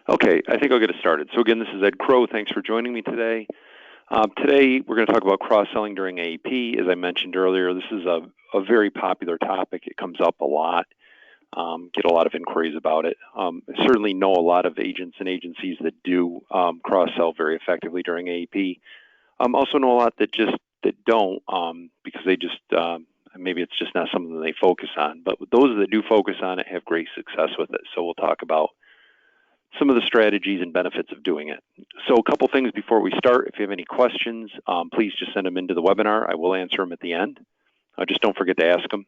Okay, I think I'll get us started. So again, this is Ed Crow. Thanks for joining me today. Today, we're going to talk about cross-selling during AEP. As I mentioned earlier, this is a very popular topic. It comes up a lot. Get a lot of inquiries about it. I certainly know a lot of agents and agencies that do cross-sell very effectively during AEP. Also know a lot that don't because they just maybe it's just not something that they focus on. But those that do focus on it have great success with it. So we'll talk about some of the strategies and benefits of doing it. So a couple things before we start. If you have any questions, please just send them into the webinar. I will answer them at the end. Just don't forget to ask them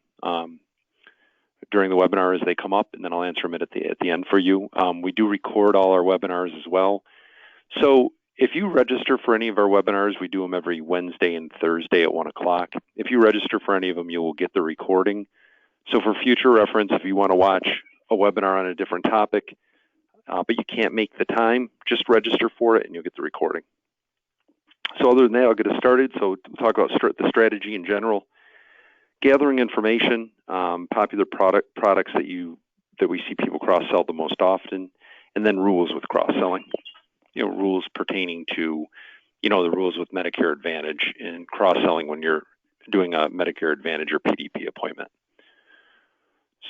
during the webinar as they come up, and then I'll answer them at the end for you. We do record all our webinars as well. So if you register for any of our webinars, we do them every Wednesday and Thursday at 1 o'clock. If you register for any of them, you will get the recording. So for future reference, if you want to watch a webinar on a different topic, but you can't make the time, just register for it and you'll get the recording. So other than that, I'll get us started. So we'll talk about the strategy in general, gathering information, popular products that we see people cross-sell the most often, and then rules with cross-selling. Rules pertaining to, the rules with Medicare Advantage and cross-selling when you're doing a Medicare Advantage or PDP appointment.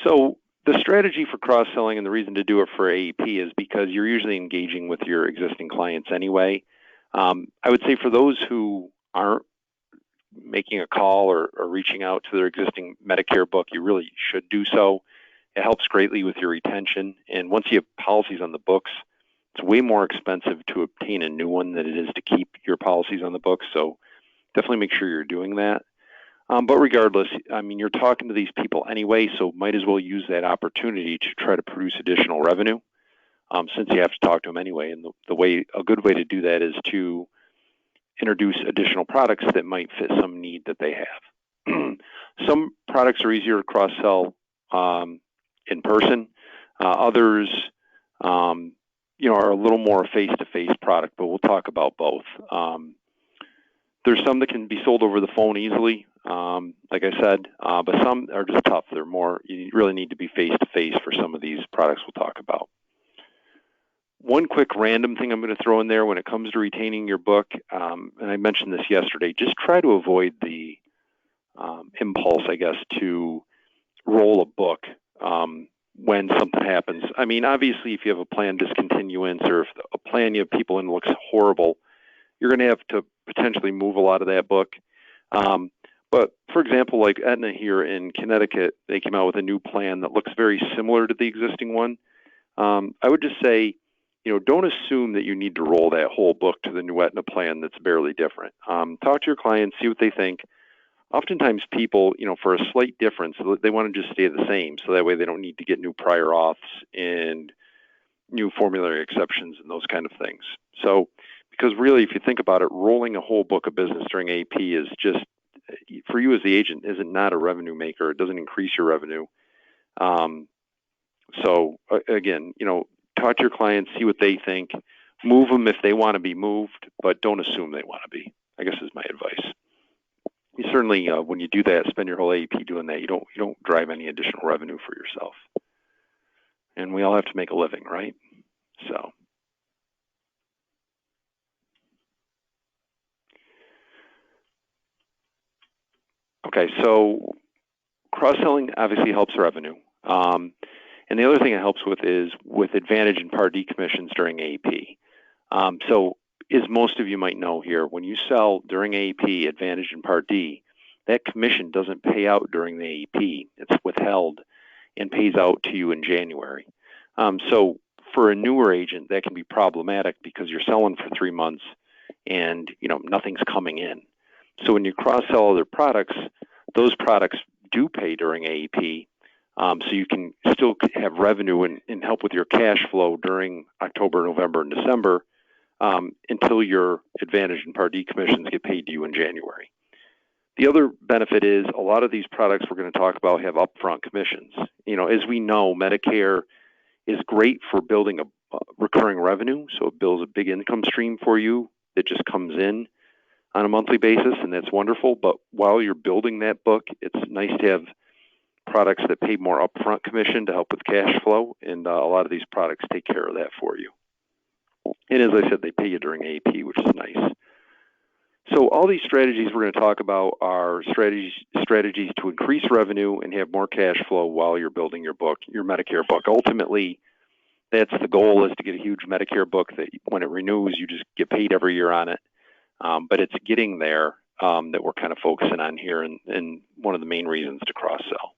So the strategy for cross-selling and the reason to do it for AEP is because you're usually engaging with your existing clients anyway. I would say for those who aren't making a call or reaching out to their existing Medicare book, you really should do so. It helps greatly with your retention. And once you have policies on the books, it's way more expensive to obtain a new one than it is to keep your policies on the books. So definitely make sure you're doing that. But regardless, you're talking to these people anyway, so might as well use that opportunity to try to produce additional revenue since you have to talk to them anyway. And a good way to do that is to introduce additional products that might fit some need that they have. Some products are easier to cross-sell in person. Others, are a little more face-to-face product, but we'll talk about both. There's some that can be sold over the phone easily, like I said, but some are just tough. You really need to be face-to-face for some of these products we'll talk about. One quick random thing I'm going to throw in there when it comes to retaining your book, and I mentioned this yesterday, just try to avoid the impulse, I guess, to roll a book when something happens. Obviously, if you have a plan discontinuance or if a plan you have people in looks horrible, you're going to have to potentially move a lot of that book. But for example, like Aetna here in Connecticut, they came out with a new plan that looks very similar to the existing one. I would just say, don't assume that you need to roll that whole book to the new Aetna plan that's barely different. Talk to your clients, see what they think. Oftentimes people, for a slight difference, they want to just stay the same. So that way they don't need to get new prior auths and new formulary exceptions and those kind of things. So, because really, if you think about it, rolling a whole book of business during AEP is just, for you as the agent, is not a revenue maker. It doesn't increase your revenue. So again, talk to your clients, see what they think, move them if they want to be moved, but don't assume they want to be, I guess is my advice. You certainly, when you do that, spend your whole AEP doing that, you don't drive any additional revenue for yourself. And we all have to make a living, right? So. Okay, so cross-selling obviously helps revenue. And the other thing it helps with is with Advantage and Part D commissions during AEP. So as most of you might know here, when you sell during AEP, Advantage and Part D, that commission doesn't pay out during the AEP. It's withheld and pays out to you in January. So for a newer agent, that can be problematic because you're selling for 3 months and nothing's coming in. So when you cross-sell other products, those products do pay during AEP, so you can still have revenue and help with your cash flow during October, November, and December until your Advantage and Part D commissions get paid to you in January. The other benefit is a lot of these products we're going to talk about have upfront commissions. As we know, Medicare is great for building a recurring revenue, so it builds a big income stream for you that just comes in on a monthly basis, and that's wonderful. But while you're building that book, it's nice to have products that pay more upfront commission to help with cash flow, and a lot of these products take care of that for you. And as I said, they pay you during AEP, which is nice. So all these strategies we're going to talk about are strategies to increase revenue and have more cash flow while you're building your book, your Medicare book. Ultimately, that's the goal, is to get a huge Medicare book that when it renews, you just get paid every year on it. But it's getting there that we're kind of focusing on here, and one of the main reasons to cross-sell.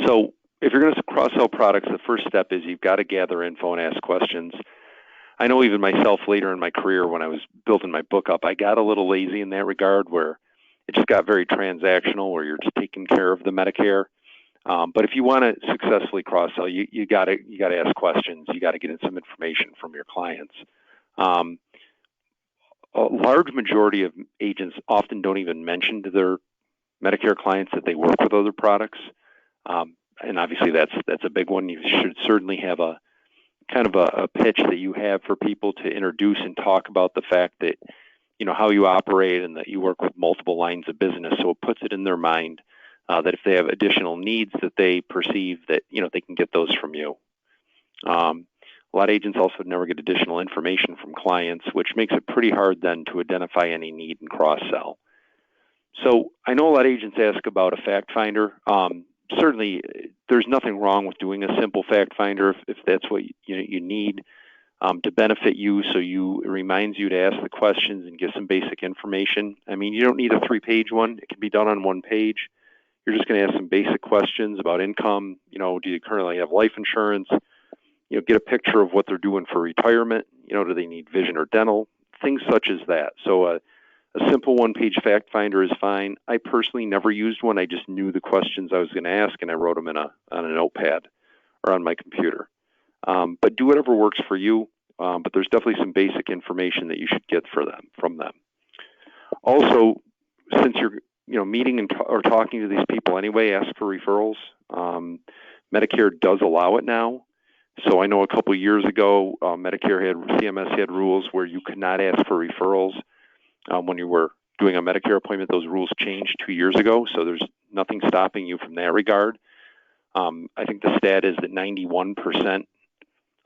So if you're going to cross-sell products, the first step is you've got to gather info and ask questions. I know even myself later in my career, when I was building my book up, I got a little lazy in that regard, where it just got very transactional, where you're just taking care of the Medicare. But if you want to successfully cross-sell, you got to ask questions. You got to get in some information from your clients. A large majority of agents often don't even mention to their Medicare clients that they work with other products, and obviously that's a big one. You should certainly have a kind of a pitch that you have for people to introduce and talk about the fact that, you know, how you operate and that you work with multiple lines of business. So it puts it in their mind that if they have additional needs that they perceive, that, you know, they can get those from you. A lot of agents also never get additional information from clients, which makes it pretty hard then to identify any need and cross-sell. So I know a lot of agents ask about a fact finder. Certainly, there's nothing wrong with doing a simple fact finder if that's what you need to benefit you. So it reminds you to ask the questions and give some basic information. I mean, you don't need a 3-page one. It can be done on 1 page. You're just going to ask some basic questions about income. You know, do you currently have life insurance? You know, get a picture of what they're doing for retirement. You know, do they need vision or dental? Things such as that. So a simple 1-page fact finder is fine. I personally never used one. I just knew the questions I was going to ask, and I wrote them on a notepad or on my computer. But do whatever works for you. But there's definitely some basic information that you should get from them. Also, since you're meeting or talking to these people anyway, ask for referrals. Medicare does allow it now. So I know a couple of years ago, CMS had rules where you could not ask for referrals. When you were doing a Medicare appointment, those rules changed 2 years ago, so there's nothing stopping you from that regard. I think the stat is that 91%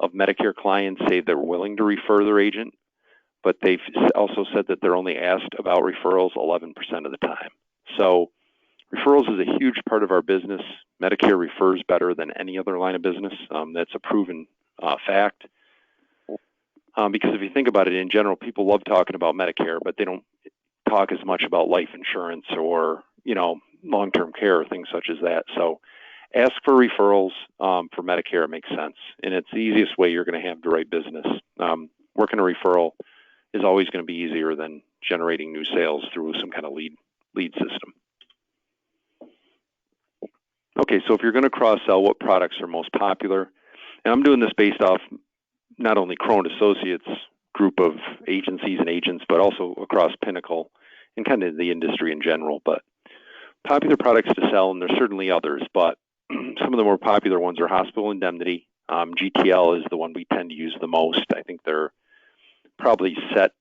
of Medicare clients say they're willing to refer their agent, but they've also said that they're only asked about referrals 11% of the time. So referrals is a huge part of our business. Medicare refers better than any other line of business. That's a proven fact. Because if you think about it, in general, people love talking about Medicare, but they don't talk as much about life insurance or, long-term care or things such as that. So ask for referrals for Medicare. It makes sense. And it's the easiest way you're going to have the right business. Working a referral is always going to be easier than generating new sales through some kind of lead system. Okay, so if you're going to cross-sell, what products are most popular? And I'm doing this based off not only Crone Associates group of agencies and agents, but also across Pinnacle and kind of the industry in general. But popular products to sell, and there's certainly others, but some of the more popular ones are hospital indemnity. GTL is the one we tend to use the most. I think they're probably have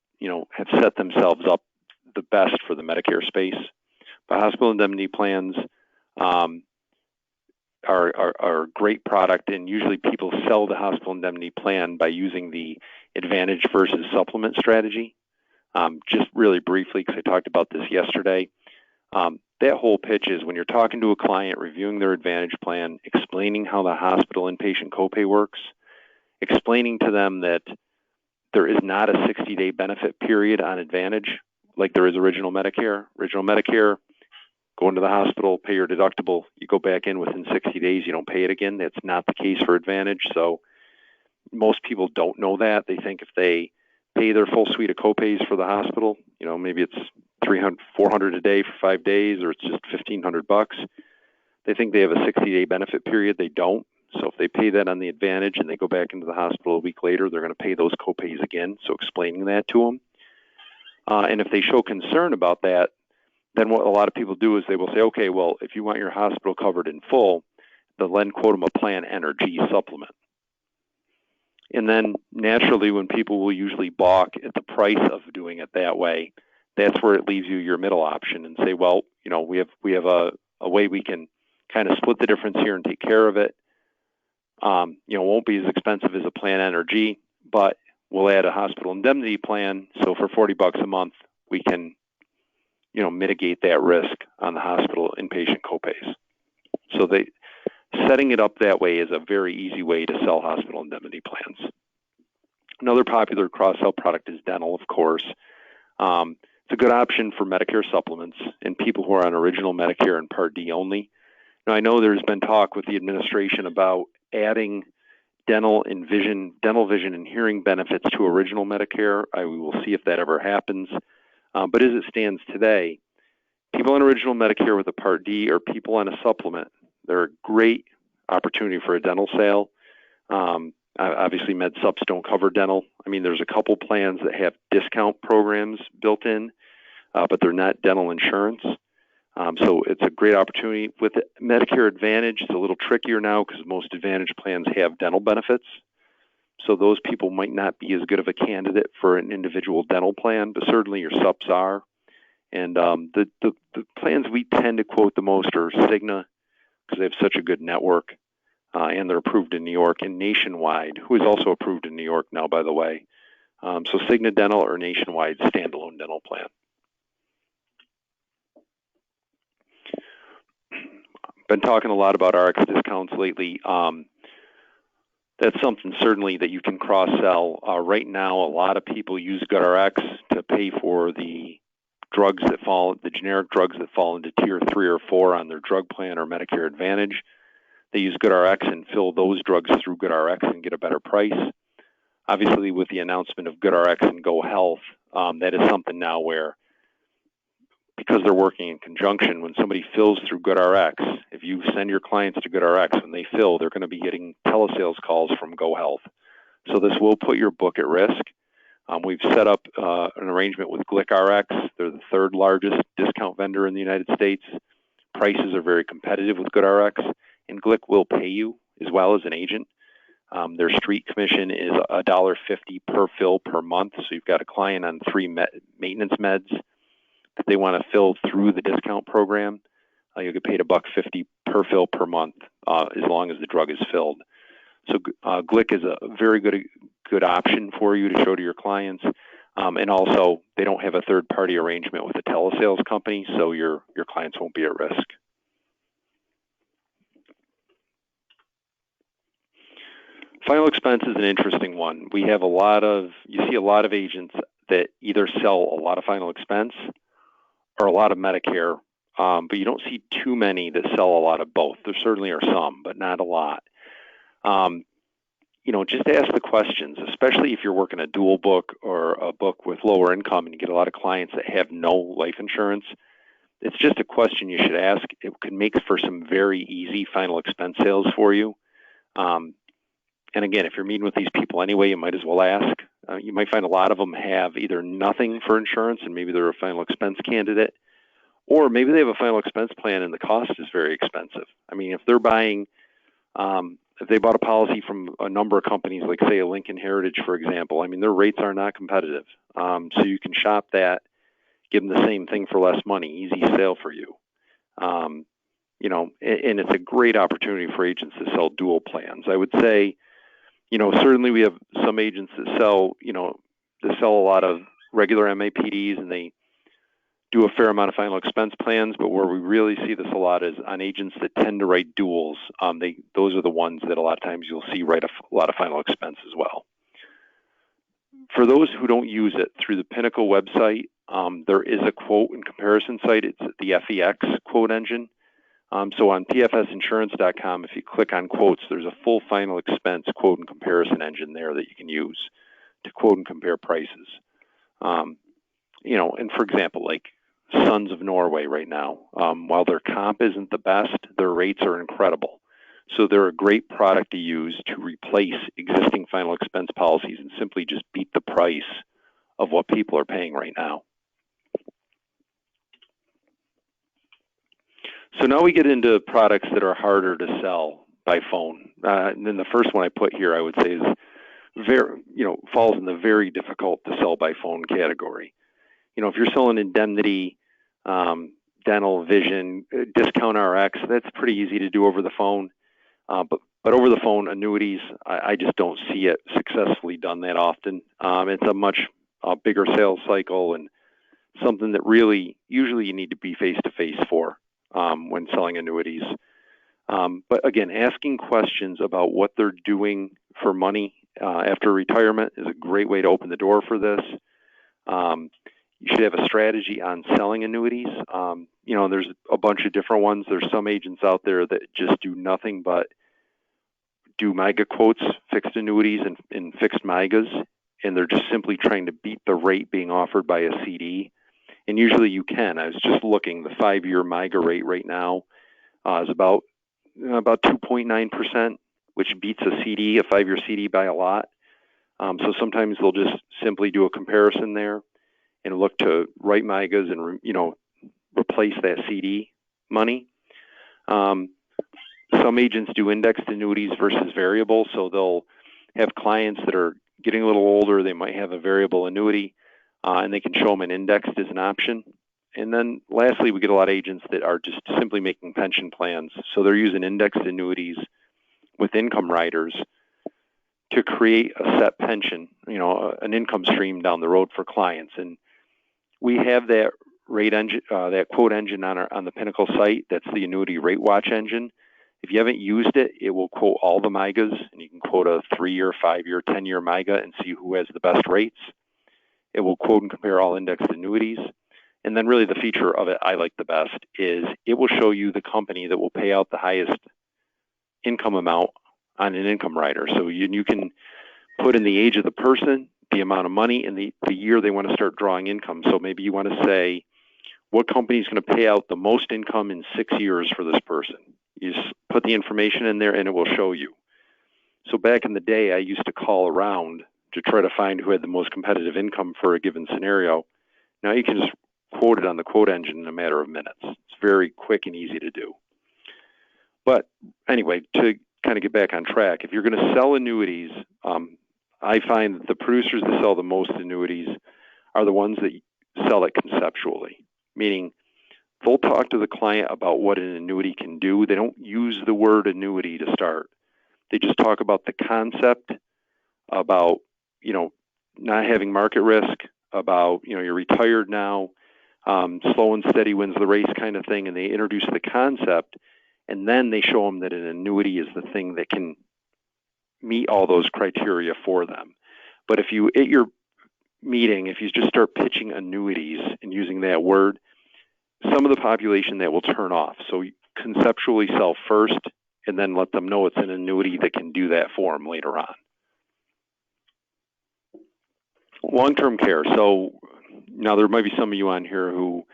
set themselves up the best for the Medicare space. But hospital indemnity plans are a great product, and usually people sell the hospital indemnity plan by using the Advantage versus supplement strategy. Just really briefly, because I talked about this yesterday, that whole pitch is when you're talking to a client, reviewing their Advantage plan, explaining how the hospital inpatient copay works, explaining to them that there is not a 60-day benefit period on Advantage like there is Original Medicare. Original Medicare, go into the hospital, pay your deductible, you go back in within 60 days, you don't pay it again. That's not the case for Advantage. So most people don't know that. They think if they pay their full suite of copays for the hospital, maybe it's $300, $400 a day for 5 days, or it's just $1,500. They think they have a 60-day benefit period. They don't. So if they pay that on the Advantage and they go back into the hospital a week later, they're going to pay those copays again. So explaining that to them. And if they show concern about that, then what a lot of people do is they will say, okay, well, if you want your hospital covered in full, they'll then quote them a Plan N or G supplement. And then naturally, when people will usually balk at the price of doing it that way, that's where it leaves you your middle option and say, well, we have a way we can kind of split the difference here and take care of it. Won't be as expensive as a plan NRG, but we'll add a hospital indemnity plan. So for $40 a month, we can, mitigate that risk on the hospital inpatient copays. So setting it up that way is a very easy way to sell hospital indemnity plans. Another popular cross-sell product is dental, of course. It's a good option for Medicare supplements and people who are on original Medicare and Part D only. Now, I know there's been talk with the administration about adding dental, vision, and hearing benefits to original Medicare. We will see if that ever happens. But as it stands today, people on original Medicare with a Part D or people on a supplement, they're a great opportunity for a dental sale. Obviously, med subs don't cover dental. I mean, there's a couple plans that have discount programs built in, but they're not dental insurance. So it's a great opportunity. With Medicare Advantage, it's a little trickier now because most Advantage plans have dental benefits. So those people might not be as good of a candidate for an individual dental plan, but certainly your subs are. And the plans we tend to quote the most are Cigna, because they have such a good network, and they're approved in New York, and Nationwide, who is also approved in New York now, by the way. So Cigna Dental or Nationwide standalone dental plan. Been talking a lot about RX discounts lately. That's something certainly that you can cross-sell. Right now, a lot of people use GoodRx to pay for the generic drugs that fall into Tier 3 or 4 on their drug plan or Medicare Advantage. They use GoodRx and fill those drugs through GoodRx and get a better price. Obviously, with the announcement of GoodRx and GoHealth, that is something now where, because they're working in conjunction, when somebody fills through GoodRx, if you send your clients to GoodRx, when they fill, they're going to be getting telesales calls from GoHealth. So this will put your book at risk. We've set up an arrangement with GlickRx. They're the third largest discount vendor in the United States. Prices are very competitive with GoodRx, and Glick will pay you as well as an agent. Their street commission is $1.50 per fill per month. So you've got a client on 3 maintenance meds that they want to fill through the discount program. You get paid $1.50 per fill per month as long as the drug is filled. So Glick is a very good option for you to show to your clients. And also, they don't have a third-party arrangement with a telesales company, so your clients won't be at risk. Final expense is an interesting one. You see a lot of agents that either sell a lot of final expense or a lot of Medicare, but you don't see too many that sell a lot of both. There certainly are some, but not a lot. Just ask the questions, especially if you're working a dual book or a book with lower income and you get a lot of clients that have no life insurance. It's just a question you should ask. It could make for some very easy final expense sales for you. And again, if you're meeting with these people anyway, you might as well ask. You might find a lot of them have either nothing for insurance and maybe they're a final expense candidate, or maybe they have a final expense plan and the cost is very expensive. I mean, if they're buying, if they bought a policy from a number of companies, like say a Lincoln Heritage, for example, I mean, their rates are not competitive. So you can shop that, give them the same thing for less money, easy sale for you. And it's a great opportunity for agents to sell dual plans. I would say, certainly we have some agents that sell a lot of regular MAPDs and they do a fair amount of final expense plans, but where we really see this a lot is on agents that tend to write duals. Those are the ones that a lot of times you'll see write a lot of final expense as well. For those who don't use it, through the Pinnacle website, there is a quote and comparison site. It's the FEX quote engine. So on pfsinsurance.com, if you click on quotes, there's a full final expense quote and comparison engine there that you can use to quote and compare prices. And for example, like Sons of Norway right now, while their comp isn't the best, their rates are incredible. So they're a great product to use to replace existing final expense policies and simply just beat the price of what people are paying right now. So now we get into products that are harder to sell by phone. And then the first one I put here, I would say, is falls in the very difficult to sell by phone category. If you're selling indemnity, dental, vision, discount RX, that's pretty easy to do over the phone. But But over the phone, annuities, I just don't see it successfully done that often. It's a much bigger sales cycle and something that really, usually you need to be face-to-face for when selling annuities. But again, asking questions about what they're doing for money after retirement is a great way to open the door for this. You should have a strategy on selling annuities. There's a bunch of different ones. There's some agents out there that just do nothing but do MYGA quotes, fixed annuities, and fixed MYGAs, and they're just simply trying to beat the rate being offered by a CD. And usually you can. I was just looking, the 5-year MYGA rate right now is about 2.9%, which beats a CD, a 5-year CD, by a lot. So sometimes they'll just simply do a comparison there and look to write MYGAs and replace that CD money. Some agents do indexed annuities versus variable, so they'll have clients that are getting a little older. They might have a variable annuity, and they can show them an indexed as an option. And then lastly, we get a lot of agents that are just simply making pension plans. So they're using indexed annuities with income riders to create a set pension, an income stream down the road for clients. And we have that rate engine, that quote engine on the Pinnacle site. That's the Annuity Rate Watch engine. If you haven't used it, it will quote all the MYGAs, and you can quote a 3-year, 5-year, 10-year MYGA and see who has the best rates. It will quote and compare all indexed annuities. And then really the feature of it I like the best is it will show you the company that will pay out the highest income amount on an income rider. So you can put in the age of the person, the amount of money, and the year they want to start drawing income. So maybe you want to say, what company is going to pay out the most income in 6 years for this person? You just put the information in there and it will show you. So back in the day, I used to call around to try to find who had the most competitive income for a given scenario. Now you can just quote it on the quote engine in a matter of minutes. It's very quick and easy to do. But anyway, to kind of get back on track, if you're going to sell annuities, I find that the producers that sell the most annuities are the ones that sell it conceptually, meaning they'll talk to the client about what an annuity can do. They don't use the word annuity to start. They just talk about the concept, about, not having market risk, about, you're retired now, slow and steady wins the race kind of thing, and they introduce the concept, and then they show them that an annuity is the thing that can meet all those criteria for them. But if you, at your meeting, if you just start pitching annuities and using that word, some of the population that will turn off. So conceptually sell first and then let them know it's an annuity that can do that for them later on. Long-term care. So now there might be some of you on here who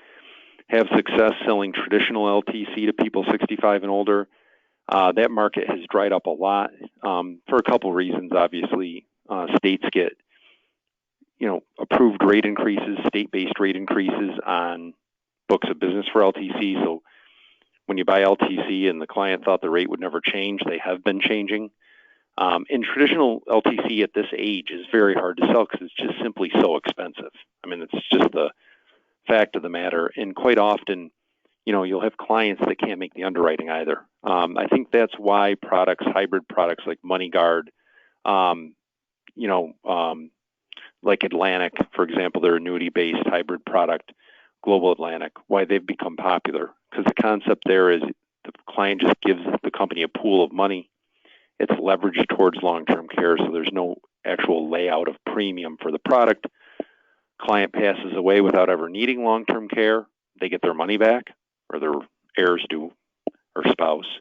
have success selling traditional LTC to people 65 and older. That market has dried up a lot for a couple reasons. Obviously, states get, approved rate increases, state-based rate increases on books of business for LTC. So when you buy LTC and the client thought the rate would never change, they have been changing. And traditional LTC at this age is very hard to sell because it's just simply so expensive. I mean, it's just the fact of the matter. And quite often, you'll have clients that can't make the underwriting either. I think that's why hybrid products like MoneyGuard, like Atlantic, for example, their annuity-based hybrid product, Global Atlantic, why they've become popular. Because the concept there is the client just gives the company a pool of money. It's leveraged towards long-term care, so there's no actual layout of premium for the product. Client passes away without ever needing long-term care. They get their money back, or their heirs do, or spouse.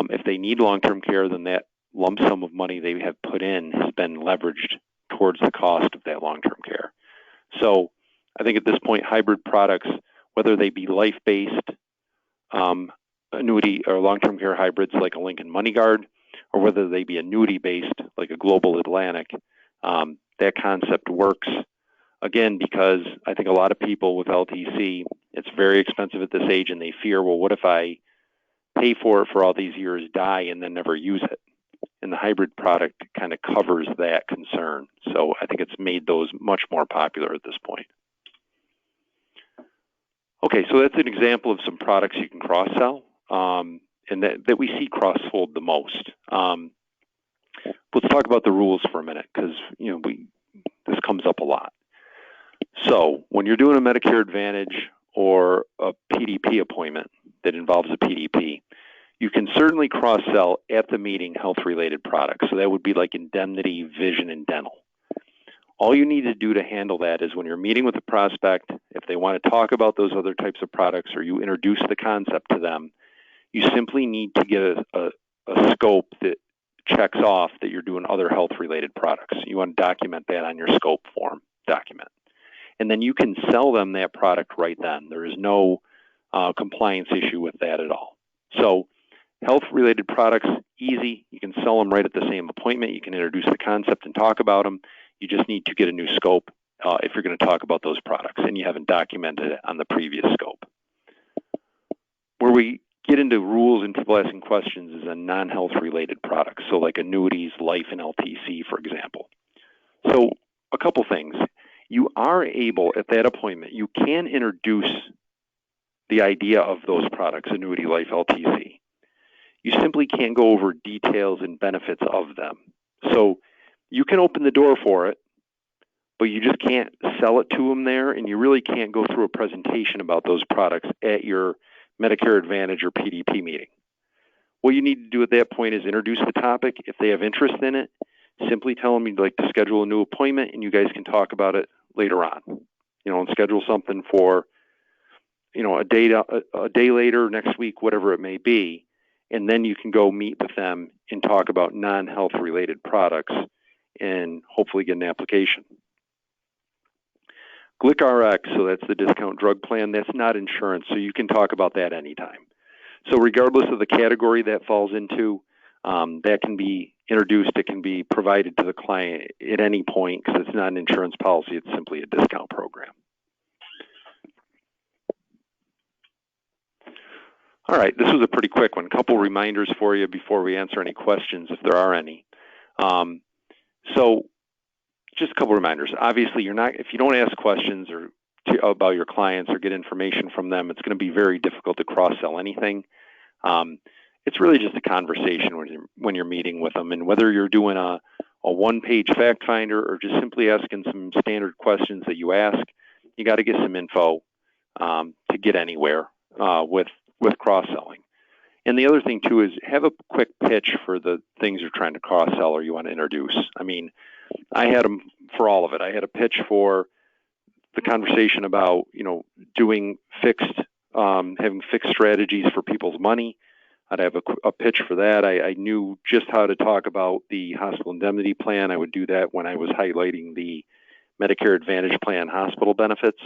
If they need long-term care, then that lump sum of money they have put in has been leveraged towards the cost of that long-term care. So I think at this point, hybrid products, whether they be life-based annuity or long-term care hybrids like a Lincoln MoneyGuard, or whether they be annuity-based like a Global Atlantic, that concept works. Again, because I think a lot of people with LTC, it's very expensive at this age, and they fear, well, what if I pay for it for all these years, die, and then never use it? And the hybrid product kind of covers that concern. So I think it's made those much more popular at this point. Okay, so that's an example of some products you can cross-sell, and that we see cross-sold the most. Let's talk about the rules for a minute, because this comes up a lot. So when you're doing a Medicare Advantage or a PDP appointment that involves a PDP, you can certainly cross-sell at the meeting health-related products. So that would be like indemnity, vision, and dental. All you need to do to handle that is when you're meeting with a prospect, if they want to talk about those other types of products or you introduce the concept to them, you simply need to get a scope that checks off that you're doing other health-related products. You want to document that on your scope form document. And then you can sell them that product right then. There is no compliance issue with that at all. So health-related products, easy. You can sell them right at the same appointment. You can introduce the concept and talk about them. You just need to get a new scope if you're going to talk about those products and you haven't documented it on the previous scope. Where we get into rules and people asking questions is on non-health related products, so like annuities, life, and LTC, for example. So a couple things. You are able, at that appointment, you can introduce the idea of those products, annuity, life, LTC. You simply can't go over details and benefits of them. So you can open the door for it, but you just can't sell it to them there, and you really can't go through a presentation about those products at your Medicare Advantage or PDP meeting. What you need to do at that point is introduce the topic. If they have interest in it, simply tell them you'd like to schedule a new appointment, and you guys can talk about it later on. And schedule something for, a day later, next week, whatever it may be, and then you can go meet with them and talk about non-health related products and hopefully get an application. GLIC-RX, so that's the discount drug plan, that's not insurance, so you can talk about that anytime. So regardless of the category that falls into, that can be introduced, it can be provided to the client at any point because it's not an insurance policy, it's simply a discount program. All right, this was a pretty quick one. A couple reminders for you before we answer any questions, if there are any. So just a couple reminders. Obviously, if you don't ask questions about your clients or get information from them, it's going to be very difficult to cross-sell anything. It's really just a conversation when you're meeting with them, and whether you're doing a one-page fact finder or just simply asking some standard questions that you ask, you got to get some info to get anywhere with cross-selling. And the other thing too is have a quick pitch for the things you're trying to cross-sell or you want to introduce. I mean, I had them for all of it. I had a pitch for the conversation about, doing having fixed strategies for people's money. I'd have a pitch for that. I knew just how to talk about the hospital indemnity plan. I would do that when I was highlighting the Medicare Advantage plan hospital benefits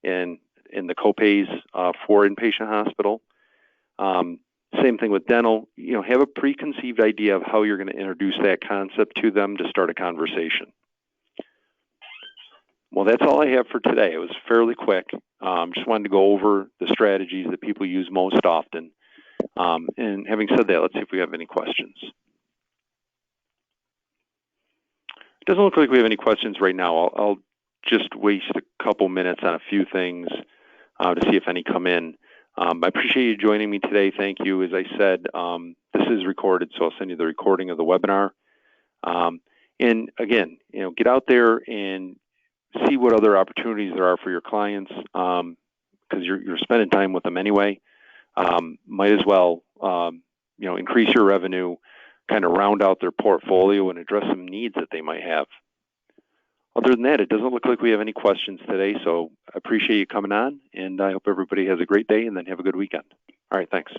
and the copays for inpatient hospital. Same thing with dental. Have a preconceived idea of how you're going to introduce that concept to them to start a conversation. Well, that's all I have for today. It was fairly quick. Just wanted to go over the strategies that people use most often. And having said that, let's see if we have any questions. It doesn't look like we have any questions right now. I'll just waste a couple minutes on a few things to see if any come in. I appreciate you joining me today. Thank you. As I said, this is recorded, so I'll send you the recording of the webinar. And again, get out there and see what other opportunities there are for your clients, because you're spending time with them anyway. Might as well, increase your revenue, kind of round out their portfolio and address some needs that they might have. Other than that, it doesn't look like we have any questions today, so I appreciate you coming on, and I hope everybody has a great day and then have a good weekend. All right, thanks.